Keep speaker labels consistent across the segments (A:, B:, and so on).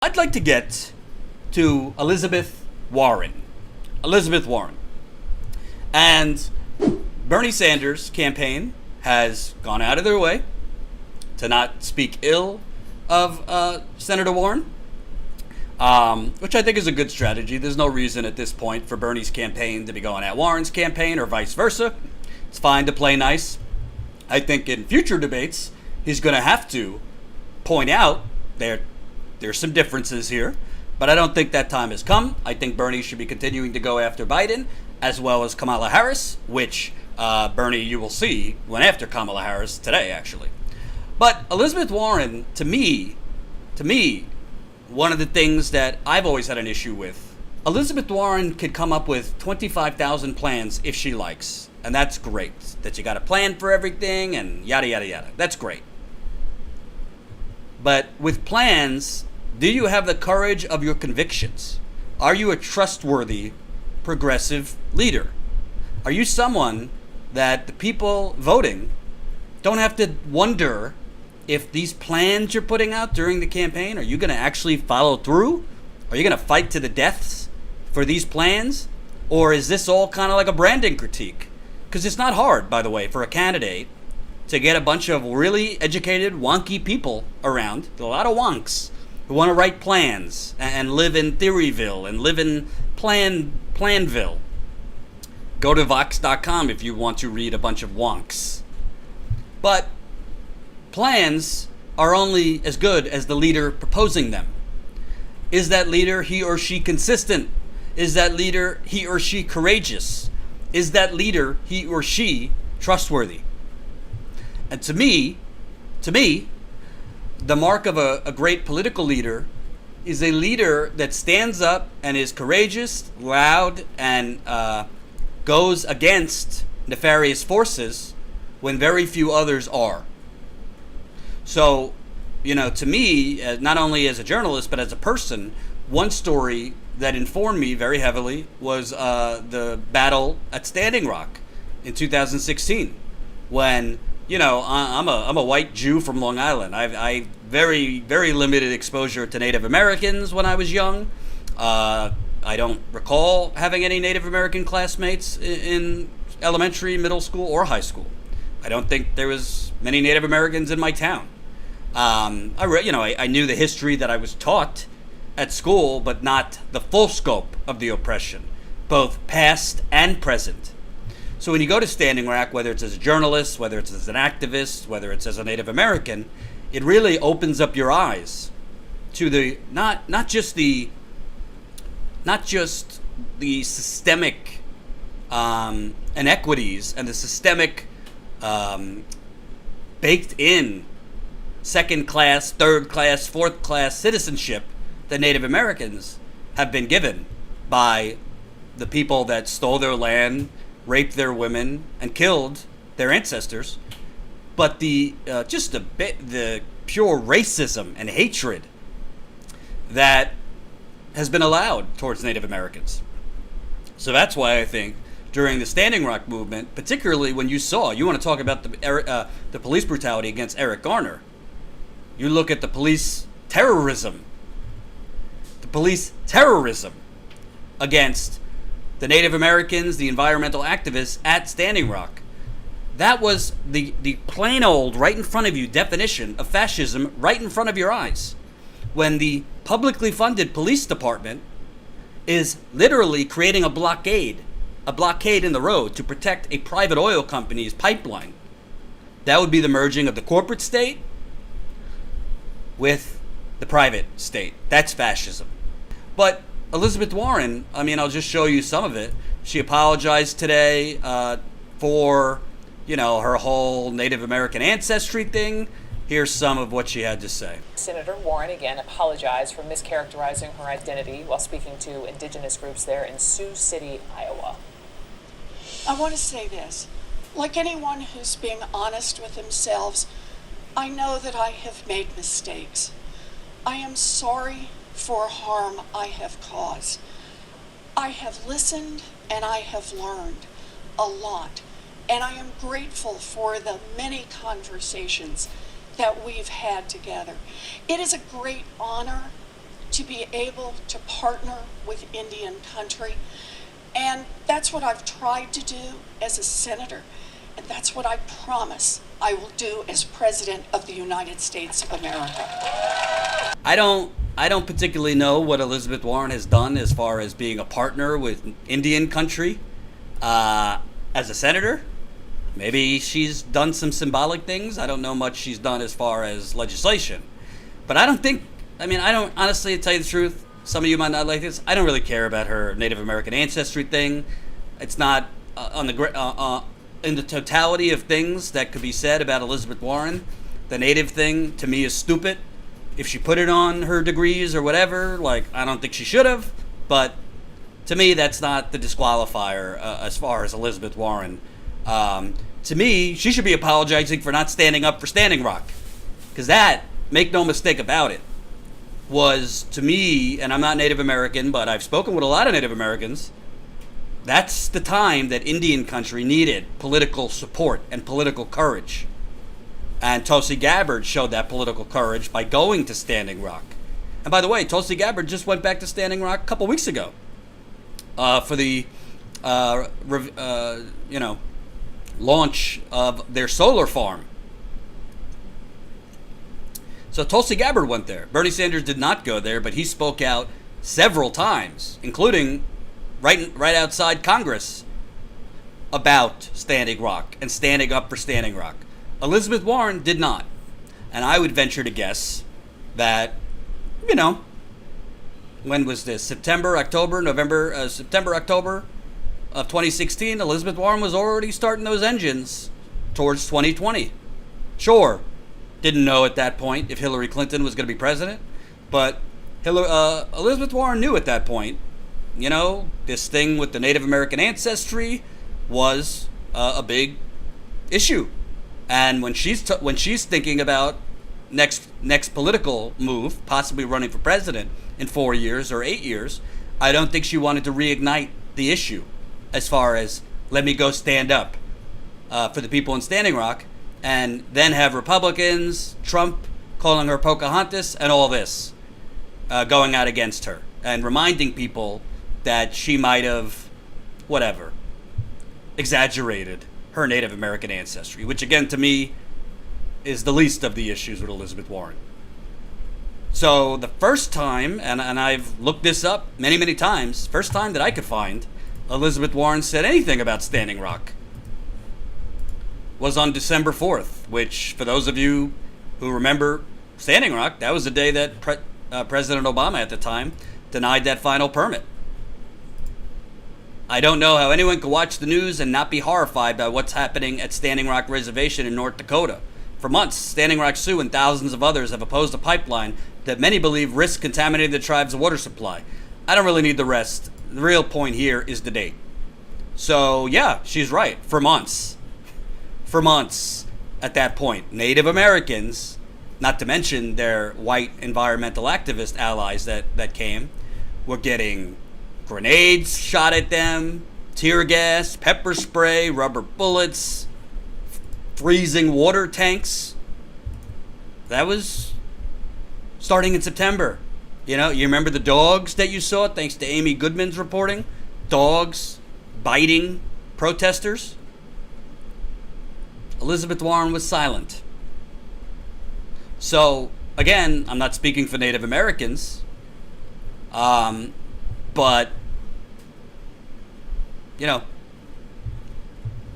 A: I'd like to get to Elizabeth Warren. Elizabeth Warren. And Bernie Sanders' campaign has gone out of their way to not speak ill of Senator Warren, which I think is a good strategy. There's no reason at this point for Bernie's campaign to be going at Warren's campaign or vice versa. It's fine to play nice. I think in future debates, he's going to have to point out there's some differences here, but I don't think that time has come. I think Bernie should be continuing to go after Biden as well as Kamala Harris, which Bernie, you will see, went after Kamala Harris today, actually. But Elizabeth Warren, to me, one of the things that I've always had an issue with, Elizabeth Warren could come up with 25,000 plans if she likes, and that's great. That you got a plan for everything and yada, yada, yada. That's great. But with plans, do you have the courage of your convictions? Are you a trustworthy progressive leader? Are you someone that the people voting don't have to wonder if these plans you're putting out during the campaign, are you going to actually follow through? Are you going to fight to the deaths for these plans? Or is this all kind of like a branding critique? Because it's not hard, by the way, for a candidate to get a bunch of really educated, wonky people around, a lot of wonks, who want to write plans and live in Theoryville and live in Planville. Go to Vox.com if you want to read a bunch of wonks. But plans are only as good as the leader proposing them. Is that leader, he or she, consistent? Is that leader, he or she, courageous? Is that leader, he or she, trustworthy? And to me, the mark of a great political leader is a leader that stands up and is courageous, loud, and goes against nefarious forces when very few others are. So, to me, not only as a journalist, but as a person, one story that informed me very heavily was the battle at Standing Rock in 2016, when I'm a white Jew from Long Island. I very, very limited exposure to Native Americans when I was young. I don't recall having any Native American classmates in elementary, middle school, or high school. I don't think there was many Native Americans in my town. I knew the history that I was taught at school, but not the full scope of the oppression, both past and present. So when you go to Standing Rock, whether it's as a journalist, whether it's as an activist, whether it's as a Native American, it really opens up your eyes to the not just the systemic inequities and the systemic baked in second class, third class, fourth class citizenship that Native Americans have been given by the people that stole their land, raped their women, and killed their ancestors, but the pure racism and hatred that has been allowed towards Native Americans. So that's why I think during the Standing Rock movement, particularly when you want to talk about the police brutality against Eric Garner, you look at the police terrorism against the Native Americans, the environmental activists at Standing Rock. That was the plain old, right in front of you definition of fascism, right in front of your eyes. When the publicly funded police department is literally creating a blockade in the road to protect a private oil company's pipeline. That would be the merging of the corporate state with the private state. That's fascism. But Elizabeth Warren, I'll just show you some of it. She apologized today for, her whole Native American ancestry thing. Here's some of what she had to say.
B: Senator Warren again apologized for mischaracterizing her identity while speaking to indigenous groups there in Sioux City, Iowa.
C: I want to say this. Like anyone who's being honest with themselves, I know that I have made mistakes. I am sorry for harm I have caused. I have listened and I have learned a lot, and I am grateful for the many conversations that we've had together. It is a great honor to be able to partner with Indian country. And that's what I've tried to do as a senator. And that's what I promise I will do as President of the United States of America.
A: I don't particularly know what Elizabeth Warren has done as far as being a partner with Indian country as a senator. Maybe she's done some symbolic things. I don't know much she's done as far as legislation. But I don't honestly, to tell you the truth, some of you might not like this, I don't really care about her Native American ancestry thing. It's not in the totality of things that could be said about Elizabeth Warren. The Native thing, to me, is stupid. If she put it on her degrees or whatever, I don't think she should have. But to me, that's not the disqualifier as far as Elizabeth Warren. To me, she should be apologizing for not standing up for Standing Rock. Because that, make no mistake about it, was, to me, and I'm not Native American, but I've spoken with a lot of Native Americans, that's the time that Indian country needed political support and political courage. And Tulsi Gabbard showed that political courage by going to Standing Rock. And by the way, Tulsi Gabbard just went back to Standing Rock a couple weeks ago for the launch of their solar farm. So Tulsi Gabbard went there. Bernie Sanders did not go there, but he spoke out several times, including right outside Congress, about Standing Rock and standing up for Standing Rock. Elizabeth Warren did not. And I would venture to guess that, when was this? September, October of 2016, Elizabeth Warren was already starting those engines towards 2020. Sure, didn't know at that point if Hillary Clinton was going to be president, but Elizabeth Warren knew at that point, this thing with the Native American ancestry was a big issue. And when she's thinking about next political move, possibly running for president in 4 years or 8 years, I don't think she wanted to reignite the issue as far as, let me go stand up for the people in Standing Rock, and then have Republicans, Trump calling her Pocahontas, and all this going out against her and reminding people that she might have, exaggerated her Native American ancestry, which again, to me, is the least of the issues with Elizabeth Warren. So the first time, and I've looked this up many, many times, first time that I could find Elizabeth Warren said anything about Standing Rock was on December 4th, which, for those of you who remember Standing Rock, that was the day that President Obama at the time denied that final permit. I don't know how anyone could watch the news and not be horrified by what's happening at Standing Rock Reservation in North Dakota. For months, Standing Rock Sioux and thousands of others have opposed a pipeline that many believe risks contaminating the tribe's water supply. I don't really need the rest. The real point here is the date. So, yeah, she's right. For months at that point, Native Americans, not to mention their white environmental activist allies that came, were getting grenades shot at them, tear gas, pepper spray, rubber bullets, freezing water tanks. That was starting in September. You remember the dogs that you saw, thanks to Amy Goodman's reporting? Dogs biting protesters? Elizabeth Warren was silent. So, again, I'm not speaking for Native Americans, but,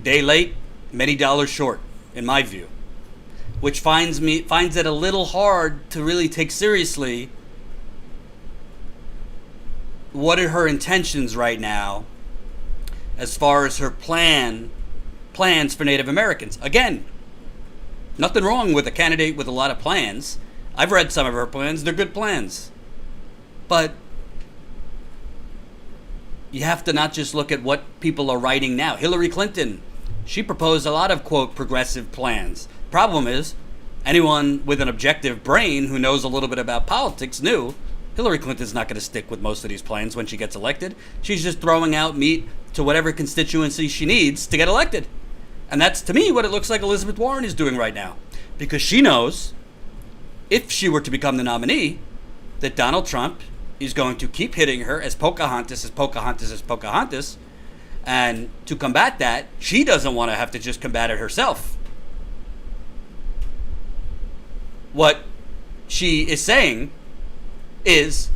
A: day late, many dollars short, in my view, which finds it a little hard to really take seriously what are her intentions right now as far as her plans for Native Americans. Again, nothing wrong with a candidate with a lot of plans. I've read some of her plans. They're good plans. But you have to not just look at what people are writing now. Hillary Clinton, she proposed a lot of, quote, progressive plans. Problem is, anyone with an objective brain who knows a little bit about politics knew Hillary Clinton's not going to stick with most of these plans when she gets elected. She's just throwing out meat to whatever constituency she needs to get elected. And that's, to me, what it looks like Elizabeth Warren is doing right now. Because she knows if she were to become the nominee, that Donald Trump is going to keep hitting her as Pocahontas, as Pocahontas, as Pocahontas. And to combat that, she doesn't want to have to just combat it herself. What she is saying is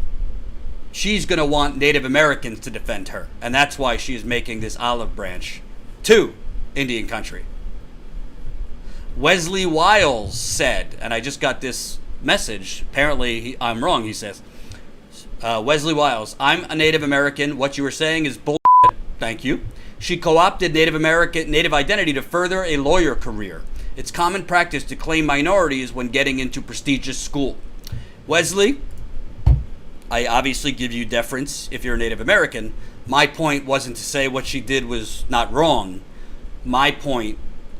A: she's going to want Native Americans to defend her. And that's why she is making this olive branch to Indian country. Wesley Wiles said, and I just got this message, apparently I'm wrong, he says, Wesley Wiles, I'm a Native American. What you were saying is bull. Thank you. She co-opted Native identity to further a lawyer career. It's common practice to claim minorities when getting into prestigious school. Wesley, I obviously give you deference if you're a Native American. My point wasn't to say what she did was not wrong. My point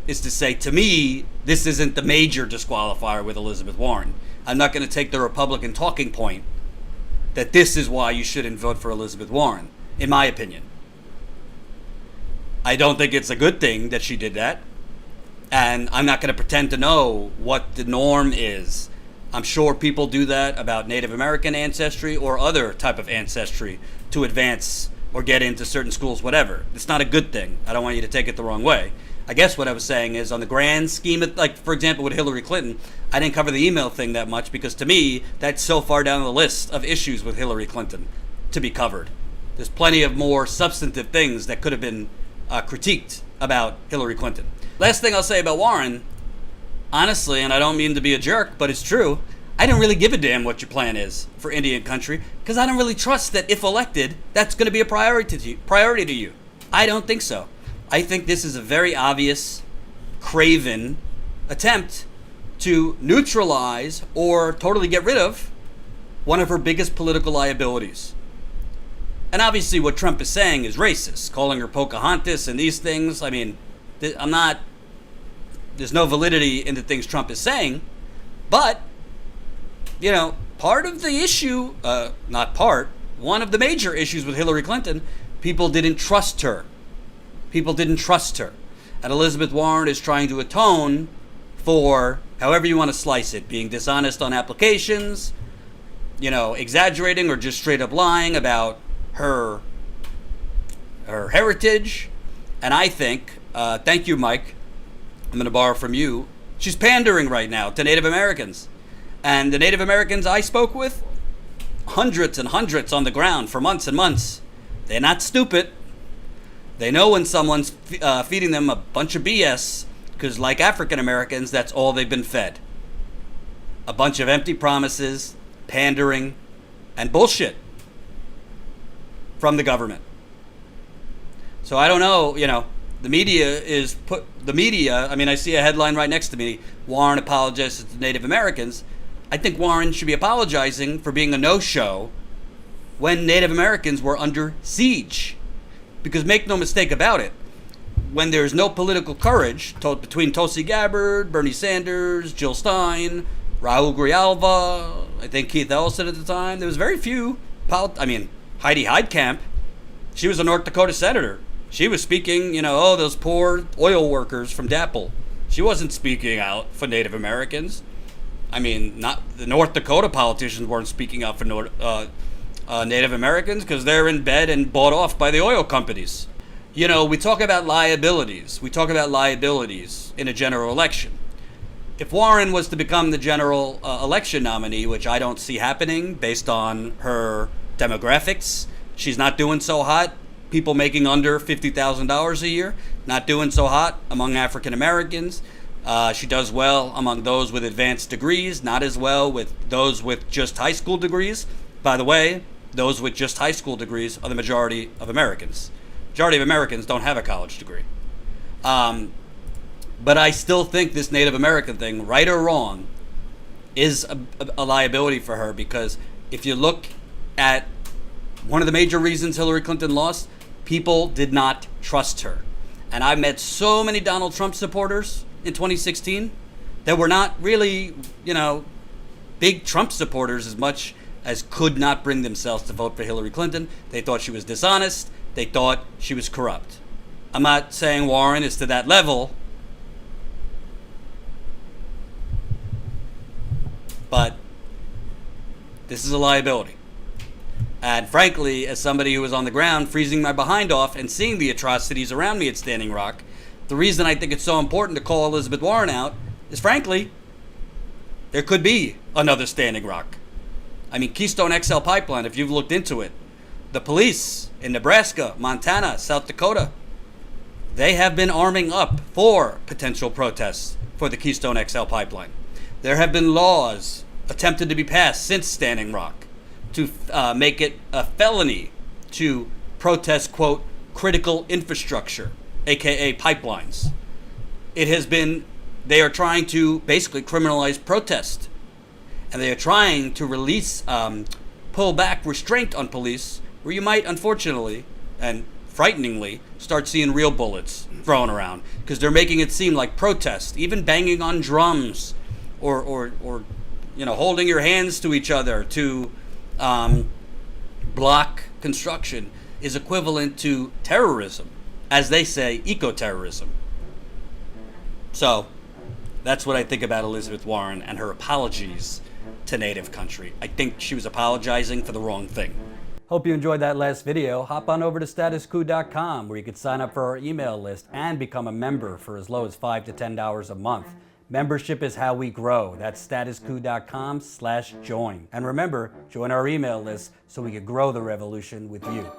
A: is to say, to me, this isn't the major disqualifier with Elizabeth Warren. I'm not going to take the Republican talking point that this is why you shouldn't vote for Elizabeth Warren, in my opinion. I don't think it's a good thing that she did that. And I'm not going to pretend to know what the norm is. I'm sure people do that about Native American ancestry or other type of ancestry to advance or get into certain schools, whatever. It's not a good thing. I don't want you to take it the wrong way. I guess what I was saying is on the grand scheme of, like, for example, with Hillary Clinton, I didn't cover the email thing that much because to me, that's so far down the list of issues with Hillary Clinton to be covered. There's plenty of more substantive things that could have been critiqued about Hillary Clinton. Last thing I'll say about Warren, honestly, and I don't mean to be a jerk, but it's true, I don't really give a damn what your plan is for Indian country because I don't really trust that if elected, that's going to be a priority to you. I don't think so. I think this is a very obvious, craven attempt to neutralize or totally get rid of one of her biggest political liabilities. And obviously what Trump is saying is racist, calling her Pocahontas and these things. I mean, there's no validity in the things Trump is saying, but, you know, part of the issue, one of the major issues with Hillary Clinton, people didn't trust her. People didn't trust her. And Elizabeth Warren is trying to atone for, however you want to slice it, being dishonest on applications, you know, exaggerating or just straight up lying about her heritage. And I think, thank you, Mike, I'm going to borrow from you, she's pandering right now to Native Americans. And the Native Americans I spoke with, hundreds and hundreds on the ground for months and months, they're not stupid. They know when someone's feeding them a bunch of BS, because like African Americans, that's all they've been fed. A bunch of empty promises, pandering, and bullshit from the government. So I don't know, you know, the media, I mean, I see a headline right next to me, Warren apologizes to Native Americans. I think Warren should be apologizing for being a no-show when Native Americans were under siege. Because make no mistake about it, when there's no political courage between Tulsi Gabbard, Bernie Sanders, Jill Stein, Raul Grijalva, I think Keith Ellison at the time, there was very few, Heidi Heitkamp, she was a North Dakota senator. She was speaking, you know, those poor oil workers from DAPL. She wasn't speaking out for Native Americans. I mean, not the North Dakota politicians weren't speaking out for Native Americans because they're in bed and bought off by the oil companies. You know, we talk about liabilities. We talk about liabilities in a general election. If Warren was to become the general election nominee, which I don't see happening based on her demographics, she's not doing so hot. People making under $50,000 a year, not doing so hot among African Americans. She does well among those with advanced degrees, not as well with those with just high school degrees. By the way, those with just high school degrees are the majority of Americans. Majority of Americans don't have a college degree. But I still think this Native American thing, right or wrong, is a liability for her, because if you look at one of the major reasons Hillary Clinton lost, people did not trust her. And I met so many Donald Trump supporters in 2016 that were not really, you know, big Trump supporters as much as could not bring themselves to vote for Hillary Clinton. They thought she was dishonest. They thought she was corrupt. I'm not saying Warren is to that level, but This is a liability. And frankly, as somebody who was on the ground freezing my behind off and seeing the atrocities around me at Standing Rock, the reason I think it's so important to call Elizabeth Warren out is, frankly, there could be another Standing Rock. I mean, Keystone XL pipeline, if you've looked into it, the police in Nebraska, Montana, South Dakota, they have been arming up for potential protests for the Keystone XL pipeline. There have been laws attempted to be passed since Standing Rock to make it a felony to protest, quote, critical infrastructure, aka pipelines. They are trying to basically criminalize protest. And they are trying to pull back restraint on police, where you might, unfortunately, and frighteningly, start seeing real bullets thrown around. Because they're making it seem like protest, even banging on drums, or holding your hands to each other to block construction, is equivalent to terrorism, as they say, eco-terrorism. So, that's what I think about Elizabeth Warren and her apologies to Native country. I think she was apologizing for the wrong thing. Hope you enjoyed that last video. Hop on over to statuscoup.com, where you can sign up for our email list and become a member for as low as $5 to $10 a month. Membership is how we grow. That's statuscoup.com/join. And remember, join our email list so we can grow the revolution with you.